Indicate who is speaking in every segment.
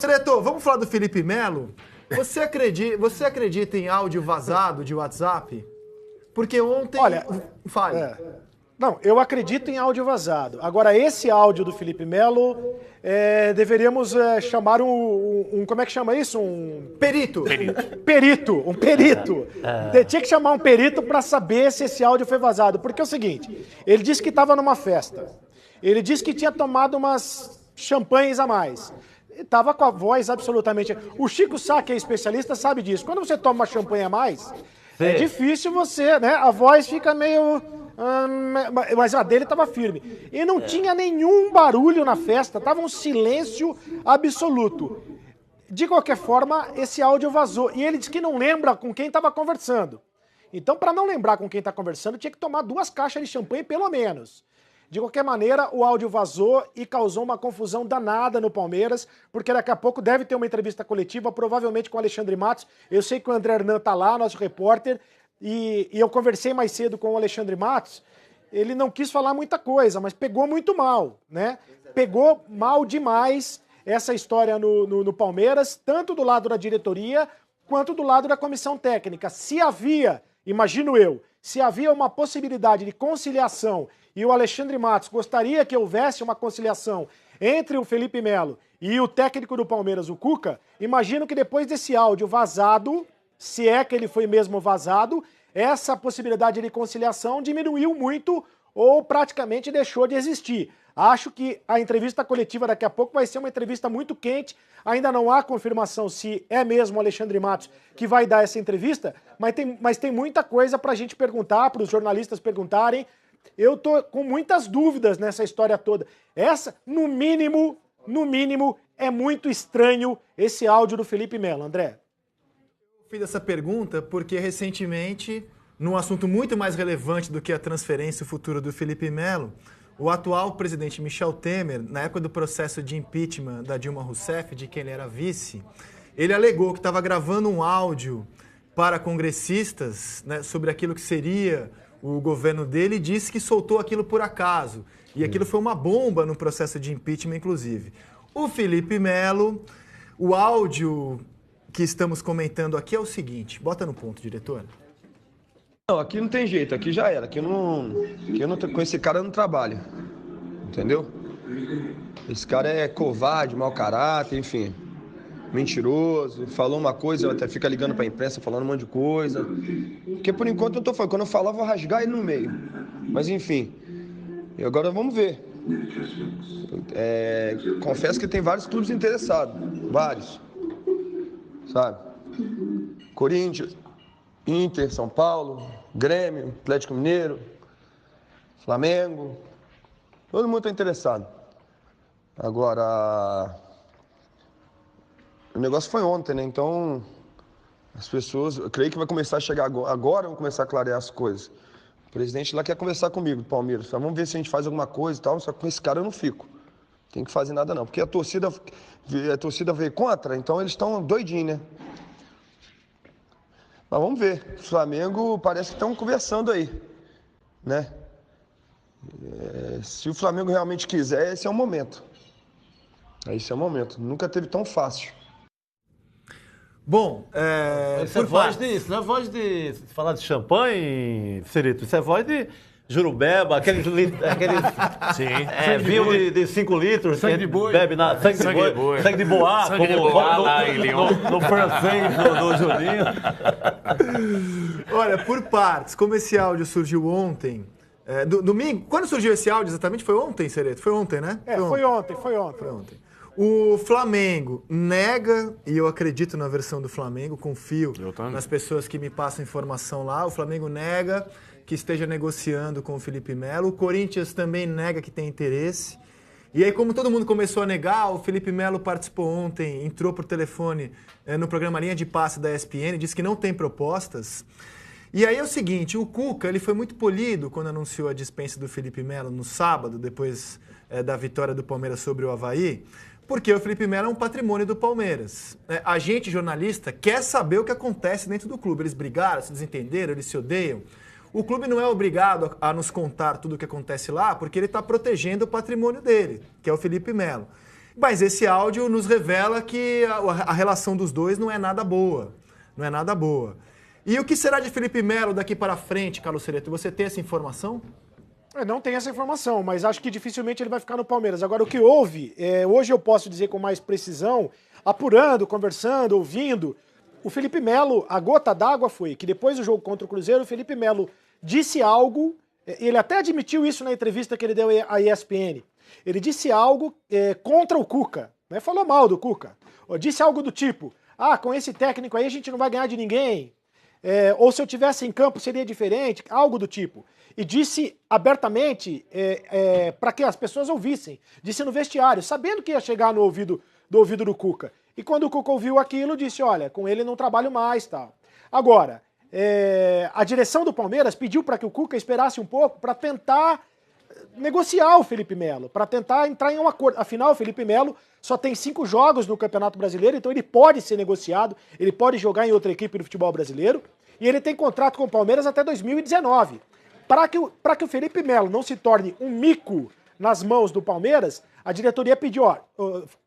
Speaker 1: Diretor, vamos falar do Felipe Melo? Você acredita em áudio vazado de WhatsApp? Porque ontem...
Speaker 2: Olha,
Speaker 1: fale.
Speaker 2: Não, eu acredito em áudio vazado. Agora, esse áudio do Felipe Melo, deveríamos chamar como é que chama isso? Um
Speaker 1: perito.
Speaker 2: Um perito. Tinha que chamar um perito para saber se esse áudio foi vazado. Porque é o seguinte, ele disse que estava numa festa. Ele disse que tinha tomado umas champanhes a mais. Estava com a voz absolutamente... O Chico Sá, que é especialista, sabe disso. Quando você toma uma champanhe a mais, é difícil você, né? A voz fica meio... mas a dele estava firme. E não tinha nenhum barulho na festa, estava um silêncio absoluto. De qualquer forma, esse áudio vazou. E ele disse que não lembra com quem estava conversando. Então, para não lembrar com quem está conversando, tinha que tomar 2 caixas de champanhe, pelo menos. De qualquer maneira, o áudio vazou e causou uma confusão danada no Palmeiras, porque daqui a pouco deve ter uma entrevista coletiva, provavelmente com o Alexandre Matos. Eu sei que o André Hernan está lá, nosso repórter, e eu conversei mais cedo com o Alexandre Matos. Ele não quis falar muita coisa, mas pegou muito mal, né? Pegou mal demais essa história no Palmeiras, tanto do lado da diretoria quanto do lado da comissão técnica. Se havia, imagino eu, se havia uma possibilidade de conciliação e o Alexandre Matos gostaria que houvesse uma conciliação entre o Felipe Melo e o técnico do Palmeiras, o Cuca, imagino que depois desse áudio vazado, se é que ele foi mesmo vazado, essa possibilidade de conciliação diminuiu muito ou praticamente deixou de existir. Acho que a entrevista coletiva daqui a pouco vai ser uma entrevista muito quente. Ainda não há confirmação se é mesmo o Alexandre Matos que vai dar essa entrevista, mas tem muita coisa para a gente perguntar, para os jornalistas perguntarem. Eu tô com muitas dúvidas nessa história toda. Essa, no mínimo, é muito estranho esse áudio do Felipe Melo, André.
Speaker 1: Eu fiz essa pergunta porque recentemente, num assunto muito mais relevante do que a transferência e o futuro do Felipe Melo, o atual presidente Michel Temer, na época do processo de impeachment da Dilma Rousseff, de quem ele era vice, ele alegou que estava gravando um áudio para congressistas, né, sobre aquilo que seria o governo dele, e disse que soltou aquilo por acaso. E aquilo foi uma bomba no processo de impeachment, inclusive. O Felipe Melo, o áudio que estamos comentando aqui é o seguinte, bota no ponto, diretor.
Speaker 3: Não, aqui não tem jeito, aqui já era, aqui eu não com esse cara eu não trabalho, entendeu? Esse cara é covarde, mau caráter, enfim, mentiroso, falou uma coisa, até fica ligando pra imprensa, falando um monte de coisa, porque por enquanto eu tô falando, quando eu falar eu vou rasgar ele no meio, mas enfim, e agora vamos ver. Confesso que tem vários clubes interessados, vários, sabe? Corinthians, Inter, São Paulo, Grêmio, Atlético Mineiro, Flamengo, todo mundo está interessado. Agora, o negócio foi ontem, né? Então, as pessoas, eu creio que vai começar a chegar agora, vão começar a clarear as coisas. O presidente lá quer conversar comigo, do Palmeiras. Vamos ver se a gente faz alguma coisa e tal, só que com esse cara eu não fico. Tem que fazer nada não, porque a torcida veio contra, então eles estão doidinhos, né? Mas vamos ver. O Flamengo parece que estão conversando aí, né? Se o Flamengo realmente quiser, esse é o momento. Esse é o momento. Nunca teve tão fácil.
Speaker 1: Bom,
Speaker 4: isso não é voz de falar de champanhe, Cirito. Isso é voz de Jurubeba, aqueles vinho de 5 litros.
Speaker 5: Sangue de boi.
Speaker 4: Bebe na sangue de boi. Sangue de boa, no francês do Juninho.
Speaker 1: Olha, por partes, como esse áudio surgiu ontem, domingo, quando surgiu esse áudio exatamente? Foi ontem, Cereto? Foi ontem, né?
Speaker 2: Foi ontem.
Speaker 1: O Flamengo nega, e eu acredito na versão do Flamengo, confio nas pessoas que me passam informação lá, o Flamengo nega que esteja negociando com o Felipe Melo, o Corinthians também nega que tem interesse. E aí, como todo mundo começou a negar, o Felipe Melo participou ontem, entrou por telefone no programa Linha de Passe da ESPN, disse que não tem propostas. E aí é o seguinte, o Cuca ele foi muito polido quando anunciou a dispensa do Felipe Melo no sábado, depois da vitória do Palmeiras sobre o Avaí, porque o Felipe Melo é um patrimônio do Palmeiras. A gente, jornalista, quer saber o que acontece dentro do clube. Eles brigaram, se desentenderam, eles se odeiam. O clube não é obrigado a nos contar tudo o que acontece lá, porque ele está protegendo o patrimônio dele, que é o Felipe Melo. Mas esse áudio nos revela que a relação dos dois não é nada boa. Não é nada boa. E o que será de Felipe Melo daqui para frente, Carlos Cereto? Você tem essa informação?
Speaker 2: Eu não tenho essa informação, mas acho que dificilmente ele vai ficar no Palmeiras. Agora, o que houve, hoje eu posso dizer com mais precisão, apurando, conversando, ouvindo, o Felipe Melo, a gota d'água foi que depois do jogo contra o Cruzeiro, o Felipe Melo disse algo, ele até admitiu isso na entrevista que ele deu à ESPN. Ele disse algo contra o Cuca, né? Falou mal do Cuca. Disse algo do tipo, com esse técnico aí a gente não vai ganhar de ninguém. Ou se eu tivesse em campo seria diferente, algo do tipo. E disse abertamente para que as pessoas ouvissem. Disse no vestiário, sabendo que ia chegar no ouvido do Cuca. E quando o Cuca ouviu aquilo, disse, olha, com ele não trabalho mais, tal. Agora, a direção do Palmeiras pediu para que o Cuca esperasse um pouco para tentar negociar o Felipe Melo, para tentar entrar em um acordo. Afinal, o Felipe Melo só tem 5 jogos no Campeonato Brasileiro, então ele pode ser negociado, ele pode jogar em outra equipe do futebol brasileiro, e ele tem contrato com o Palmeiras até 2019. Para que o Felipe Melo não se torne um mico nas mãos do Palmeiras, a diretoria pediu,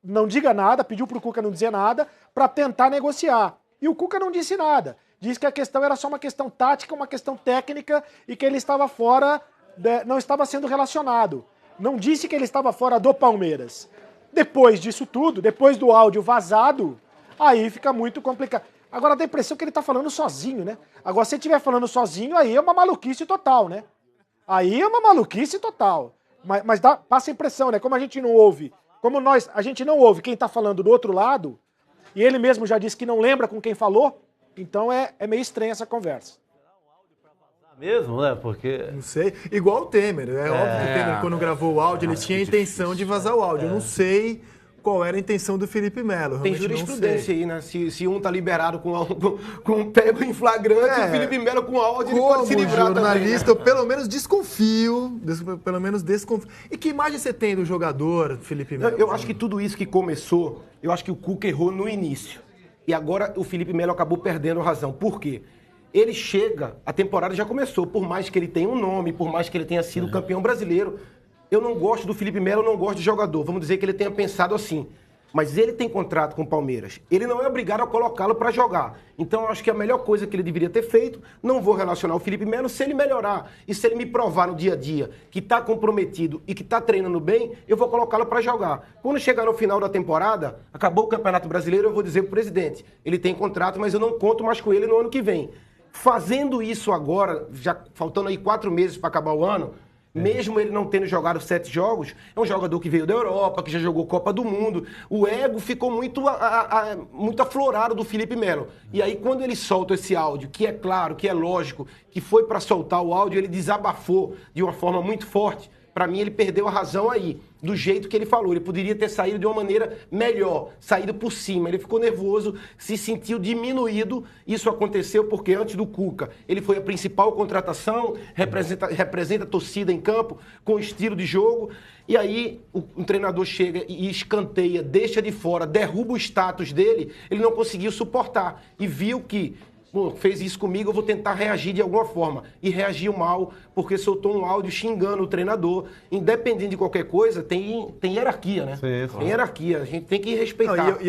Speaker 2: não diga nada, pediu para o Cuca não dizer nada, para tentar negociar. E o Cuca não disse nada. Disse que a questão era só uma questão tática, uma questão técnica, e que ele estava fora, não estava sendo relacionado. Não disse que ele estava fora do Palmeiras. Depois disso tudo, depois do áudio vazado, aí fica muito complicado. Agora dá a impressão que ele tá falando sozinho, né? Agora, se ele estiver falando sozinho, aí é uma maluquice total, né? Aí é uma maluquice total. Mas passa a impressão, né? Como a gente não ouve, a gente não ouve quem tá falando do outro lado, e ele mesmo já disse que não lembra com quem falou, então é meio estranha essa conversa.
Speaker 4: Mesmo, né? Porque...
Speaker 1: Não sei. Igual o Temer. É óbvio que o Temer, quando gravou o áudio, ele tinha a intenção de vazar o áudio. Eu não sei qual era a intenção do Felipe Melo.
Speaker 5: Tem jurisprudência aí, né? Se um tá liberado com um pego em flagrante, o Felipe Melo com áudio, ele pode se livrar
Speaker 1: jornalista,
Speaker 5: também, né?
Speaker 1: eu pelo menos desconfio. E que imagem você tem do jogador, Felipe Melo?
Speaker 5: Eu acho que tudo isso que começou, eu acho que o Cuca errou no início. E agora o Felipe Melo acabou perdendo razão. Por quê? Ele chega, a temporada já começou, por mais que ele tenha um nome, por mais que ele tenha sido campeão brasileiro. Eu não gosto do Felipe Melo, eu não gosto de jogador. Vamos dizer que ele tenha pensado assim. Mas ele tem contrato com o Palmeiras. Ele não é obrigado a colocá-lo para jogar. Então eu acho que a melhor coisa que ele deveria ter feito, não vou relacionar o Felipe Melo, se ele melhorar e se ele me provar no dia a dia que está comprometido e que está treinando bem, eu vou colocá-lo para jogar. Quando chegar no final da temporada, acabou o Campeonato Brasileiro, eu vou dizer para o presidente, ele tem contrato, mas eu não conto mais com ele no ano que vem. Fazendo isso agora, já faltando aí 4 meses para acabar o ano, mesmo ele não tendo jogado 7 jogos, é um jogador que veio da Europa, que já jogou Copa do Mundo. O ego ficou muito aflorado do Felipe Melo. E aí, quando ele solta esse áudio, que é claro, que é lógico, que foi para soltar o áudio, ele desabafou de uma forma muito forte. Para mim, ele perdeu a razão aí, do jeito que ele falou. Ele poderia ter saído de uma maneira melhor, saído por cima. Ele ficou nervoso, se sentiu diminuído. Isso aconteceu porque antes do Cuca, ele foi a principal contratação, representa a torcida em campo, com estilo de jogo. E aí, um treinador chega e escanteia, deixa de fora, derruba o status dele, ele não conseguiu suportar. E viu que... fez isso comigo, eu vou tentar reagir de alguma forma. E reagiu mal, porque soltou um áudio xingando o treinador. Independente de qualquer coisa, tem hierarquia, né? Sim, tem hierarquia, a gente tem que respeitar.